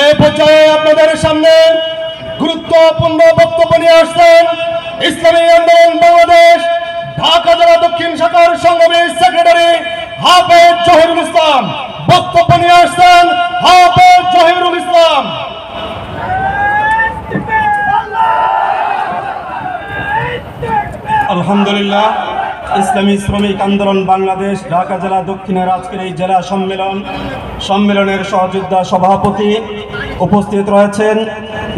এই পর্যায়ে আপনাদের সামনে গুরুত্বপূর্ণ বক্তব্য নিয়ে আসছেন ইসলামী আন্দোলন বাংলাদেশ ঢাকা জেলা দক্ষিণ শাখার সংগ্রামী সেক্রেটারি হাফেজ জহিরুল ইসলাম। বক্তব্য নিয়ে আসছেন হাফেজ জহিরুল ইসলাম। আলহামদুলিল্লাহ, ইসলামী শ্রমিক আন্দোলন বাংলাদেশ ঢাকা জেলা দক্ষিণের আজকের এই জেলা সম্মেলনের সহযোদ্ধা সভাপতি উপস্থিত রয়েছেন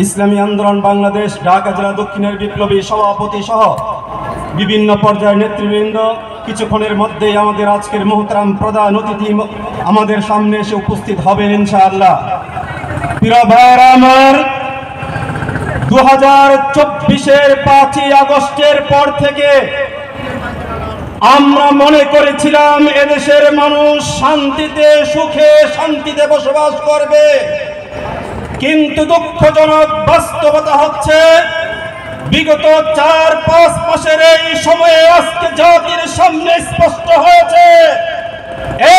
ইসলামী আন্দোলন বাংলাদেশ ঢাকা জেলা দক্ষিণের বিপ্লবী সভাপতি সহ বিভিন্ন পর্যায়ের নেতৃবৃন্দ। কিছুক্ষণের মধ্যেই আমাদের আজকের মোহতারাম প্রধান অতিথি আমাদের সামনে এসে উপস্থিত হবেন ইনশাআল্লাহ। প্রিয় ভাইরা আমার, 2024-এর 5ই আগস্টের পর থেকে আমরা মনে করেছিলাম এদেশের মানুষ শান্তিতে সুখে শান্তিতে বসবাস করবে, কিন্তু দুঃখজনক বাস্তবতা হচ্ছে বিগত 4-5 মাসের এই সময়ে আজকে জাতির সামনে স্পষ্ট হয়েছে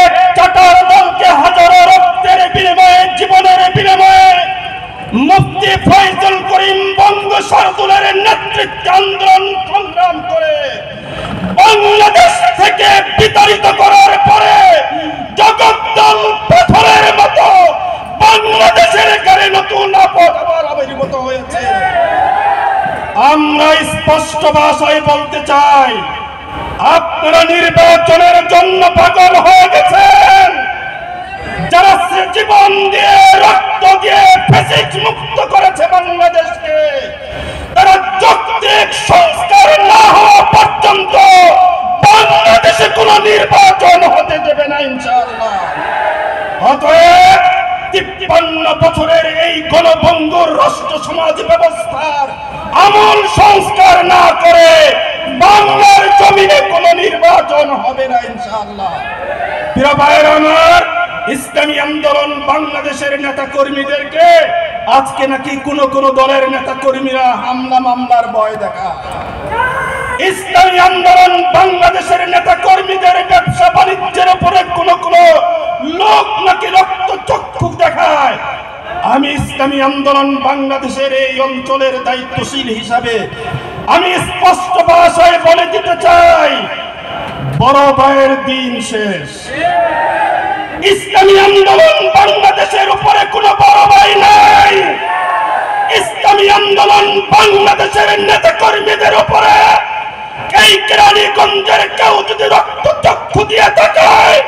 এক চাটার দলকে হাজারো রক্তের বিনিময়ে জীবনের বিনিময়ে মুফতি ফয়জুল করিম বঙ্গোপসাগরের নেতৃত্বে আন্দোলন সংগ্রাম করে বাংলাদেশ থেকে বিতাড়িত করার পরে জগদ্দল পাথরের মতো বাংলাদেশের গায়ে নতুন আপদ আবার আবির্ভূত হয়েছে। আমরা স্পষ্ট ভাষায় বলতে চাই, আপনারা নির্বাচনের জন্য পাগল হয়ে গেছেন। যারা জীবন দিয়ে রক্ত দিয়ে ফ্যাসিস্ট মুক্ত করেছে বাংলাদেশকে, তারা যৌক্তিক সংস্কার না হওয়া পর্যন্ত বাংলাদেশে কোনো নির্বাচন হতে দেবে না ইনশাআল্লাহ। অতএব 53 বছরের এই গণভঙ্গুর রাষ্ট্র সমাজ ব্যবস্থার আমূল সংস্কার না করে বাংলার জমিনে কোনো নির্বাচন হবে না ইনশাআল্লাহ। প্রিয় ভাইরা আমার, ইসলামী আন্দোলন বাংলাদেশের নেতা কর্মীদেরকে আজকে নাকি কোন দলের নেতা কর্মীরা হামলা মামলার ভয় দেখা। ইসলামী আন্দোলন বাংলাদেশের নেতা কর্মীদের ব্যবসা বাণিজ্যের উপরে কোন লোক নাকি রক্ত চক্ষু দেখায়। আমি ইসলামী আন্দোলন বাংলাদেশের এই অঞ্চলের দায়িত্বশীল হিসাবে আমি স্পষ্ট ভাষায় বলে দিতে চাই, বড় ভাইয়ের দিন শেষ। ইসলামী আন্দোলন বাংলাদেশের উপরে কোনো বড় ভাই নাই। ইসলামী আন্দোলন বাংলাদেশের নেতা কর্মীদের উপরে এই কেরানীগঞ্জের কেউ যদি রক্ত চক্ষু দিয়ে তাকায়,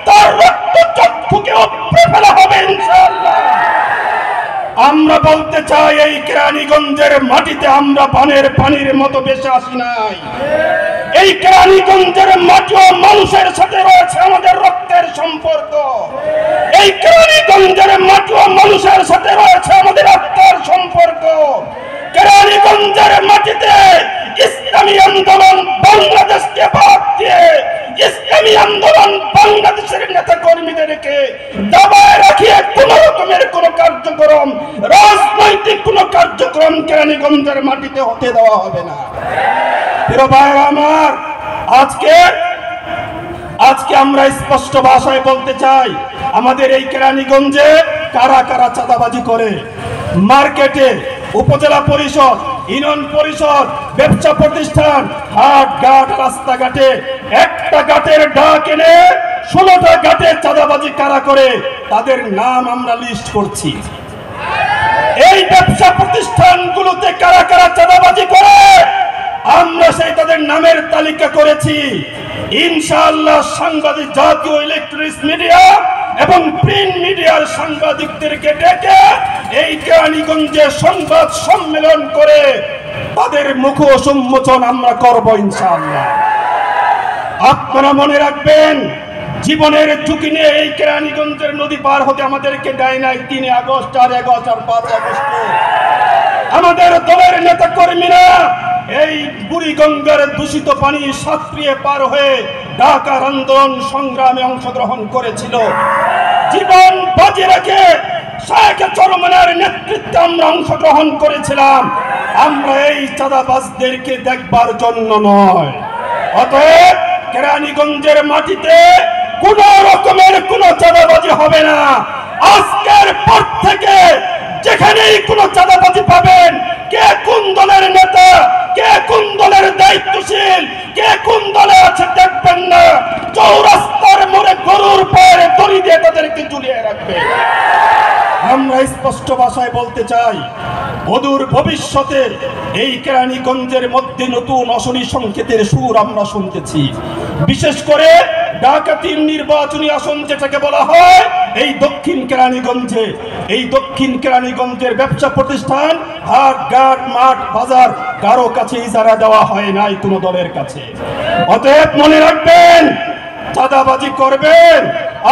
তার রক্ত চক্ষুকে উপড়ে ফেলা হবে ইনশাআল্লাহ। আমরা বলতে চাই, এই কেরানীগঞ্জের মাটিতে আমরা বানের পানির মতো বেশি আসি নাই। এই কেরানীগঞ্জের মাটি ও মানুষের সাথে রয়েছে আমাদের রক্তের সম্পর্ক। এই কেরানীগঞ্জের মাটি ও মানুষের সাথে রয়েছে আমাদের আত্মার সম্পর্ক। কেরানীগঞ্জের মাটিতে ইসলামী আন্দোলন বাংলাদেশকে বাদ দিয়ে ইসলামী আন্দোলন বাংলাদেশের নেতা কর্মীদেরকে দাবায় রাখিয়ে কোন রকমের কোন কার্যক্রম, রাজনৈতিক কোন কার্যক্রম কেরানীগঞ্জের মাটিতে হতে দেওয়া হবে না। প্রিয় ভাইরা আমার, আজকে আমরা স্পষ্ট ভাষায় বলতে চাই, আমাদের এই কেরানীগঞ্জে কারা কারা চাঁদাবাজি করে। মার্কেটে, উপজেলা পরিষদ, ইউনিয়ন পরিষদ, ব্যবসা প্রতিষ্ঠান, হাট ঘাট, রাস্তাঘাটে একটা ঘাটের ডাক এনে 16টা ঘাটে চাঁদাবাজি কারা করে তাদের নাম আমরা লিস্ট করছি। এই ব্যবসা প্রতিষ্ঠানগুলোতে কারা কারা চাঁদাবাজি করে আমরা সেই তাদের নামের তালিকা করেছি। ইনশাআল্লাহ সাংবাদিক, জাতীয় ইলেকট্রনিক্স মিডিয়া এবং প্রিন্ট মিডিয়ার সাংবাদিকদেরকে ডেকে এই কেরানীগঞ্জে সংবাদ সম্মেলন করে তাদের মুখ সম্মোচন আমরা করব ইনশাআল্লাহ। আপনারা মনে রাখবেন, জীবনের ঝুঁকি নিয়ে এই কেরানীগঞ্জের নদী পার হতে আমাদেরকে দেয় নাই 3 আগস্ট, 4 আগস্ট আর 5 আগস্ট। আমাদের দলের নেতা কর্মীরা এই বুড়িগঙ্গার দূষিত পানি সাঁতরিয়ে পার হয়ে ঢাকার আন্দোলন সংগ্রামে অংশগ্রহণ করেছিল। জীবন বাজি রেখে শেখ চরমনের নেতৃত্বে আমরা অংশগ্রহণ করেছিলাম। আমরা এই চাঁদাবাজদেরকে দেখবার জন্য নয়। অতএব কেরানীগঞ্জের মাটিতে কোন রকমের কোন চাঁদাবাজি হবে না। আজকের পর থেকে যেখানেই কোনো চাঁদাবাজি পাবেন, কে কোন দলের নেতা, কে কোন দলের দায়িত্বশীল, কে কোন দলে আছে দেখবেন না, চৌরাস্তার মোড়ে গরুর পায়ে দড়ি দিয়ে তাদেরকে ঝুলিয়ে রাখবে। আমরা স্পষ্ট ভাষায় বলতে চাই, অদূর ভবিষ্যতে এই কেরানীগঞ্জের মধ্যে নতুন অশনি সংকেতের সুর আমরা শুনতেছি। বিশেষ করে ঢাকা ৩ নির্বাচনী আসন যেটাকে বলা হয়, এই দক্ষিণ কেরানীগঞ্জের ব্যবসা প্রতিষ্ঠান, হাট ঘাট মাঠ বাজার কারো কাছে ইজারা দেওয়া হয় নাই কোনো দলের কাছে। অতএব মনে রাখবেন, চাঁদাবাজি করবেন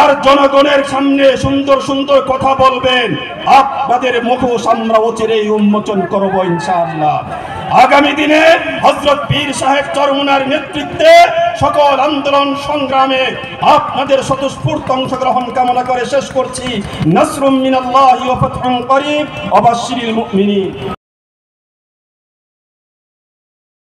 আর জনগণের সামনে সুন্দর সুন্দর কথা বলবেন, আপনাদের মুখোশ আমরা অচিরেই উন্মোচন করব ইনশাআল্লাহ। আগামী দিনে হযরত পীর সাহেব চরমুনার নেতৃত্বে সকল আন্দোলন সংগ্রামে আপনাদের স্বতঃস্ফূর্ত অংশগ্রহণ কামনা করে শেষ করছি। নাসরুম মিনাল্লাহি ওয়া ফাতহুন করিব ওয়া বাশশিরিল মুমিনিন।